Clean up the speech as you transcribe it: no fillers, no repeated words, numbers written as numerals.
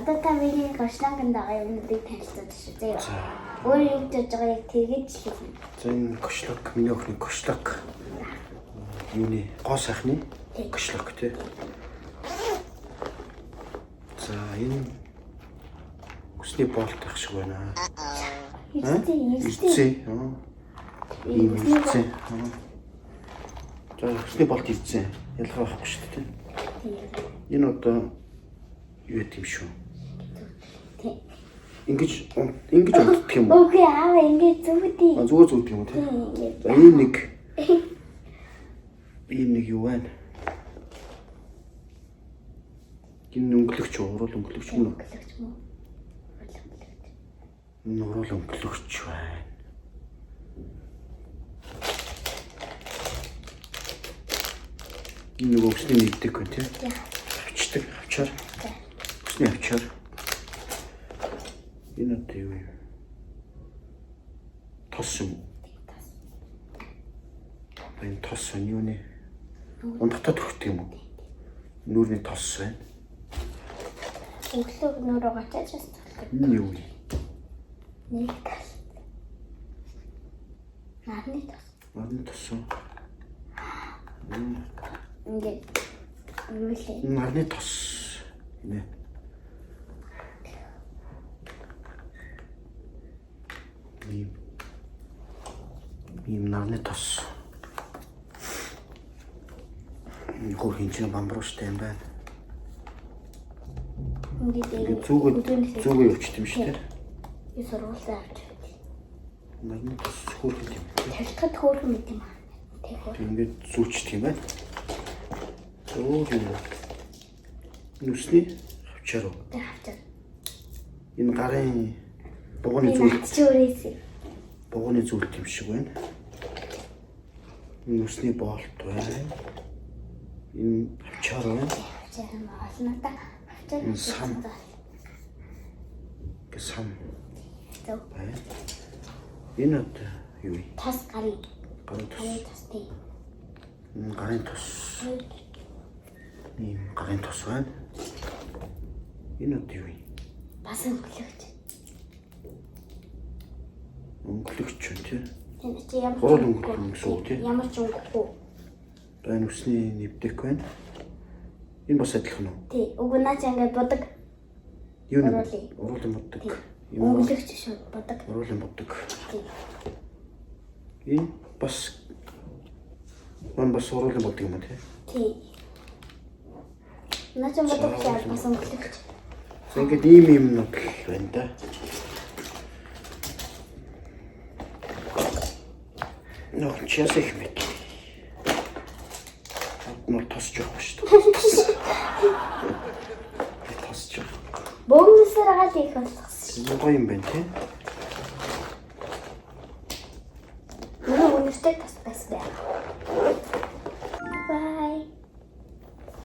Одоо та миний гошланганд байгаа юмнуудыг танилцуулж шүү. Өөрөө юу гэж байгаа яг тэгэж л хэлнэ. За энэ гошлог, миний охины гошлог. Юуны гоо сайхны гошлог тий. За энэ хүсний болт ах шиг байна. Ирцээ. Ийм ирцээ. За хүсний болт ирцээ. Ялгаа байхгүй шүү дээ. Энэ одоо юу гэм шүү. Ингэж унтдаг юм уу? Үгүй аава ингэж зүгдий. Зүгээр зүгддэг юм уу тий? За энэ нэг юу байна? Энэ өнгөлөгч урал өнгөлөгч юм уу? Урал өнгөлөгч байна. Энэ нэг өсний нэгдэг гэн тий? Авчдаг, авчаар. Өсний авчаар. Энэ одоо юу юм? Тос юм. Энэ тос нь юу нэ? Ундахтад хүрхдэг юм уу? Нүрний тос байна. Өглөө нөрөө гачаач бас. Энэ юу вэ? Нэг тос. Нарны тос. Нарны тос уу? Ингээд юу лээ? Нарны тос. Нэ. Ийм нарны тос. Хөр хинчээ бамбрууштай юм байна. Ингээд зүгөө явчихд юм шүү дээ. Би сургуулаа авч байв. Нарны тос хөөрхөн юм. Талхад хөөрхөн мэт юм аа. Ингээд зүүчдэг юм байна. Өөр юм. Нүсний авчаар уу? Авчаар. Энэ гарын дугууны зүйл. Чүрээсээ. Дугууны зүйлт юм шиг байна. Нүсний болт байна. Энэ авчаар байна. Авчаар юм олноо. Авчаар. Энэ сан. Сан. Зөв. Энэ одоо юу вэ? Тас гарын. Гарын тос тий. Гарын тос. Ийм гарын тос байна. Энэ одоо юу вэ? Бас өнгөлөгч. Өнгөлөгч тий. Энэ чи ямар урал өнгөлөгч үү тий? Ямар ч өнгөхгүй. Энэ үсний нэвдэх байна. Энэ бас адилхан уу? Тий. Уг нь наач ингээд будаг. Юу нэ? Уралын будаг. Өнгөлөгч шүү будаг. Уралын будаг. Тий. Энэ бас уралын будаг юм тий? Тий. Наач будаг шээ бас өнгөлөгч. Ингээд ийм юмнууд байна да. Нөх час их мэт. Нор тосч явах шүү дээ. Тосч. Бөөгнөсөр агаад их болгосон. Энэ гоё юм байна тий? Өнөөдөр тос бас байна. Bye.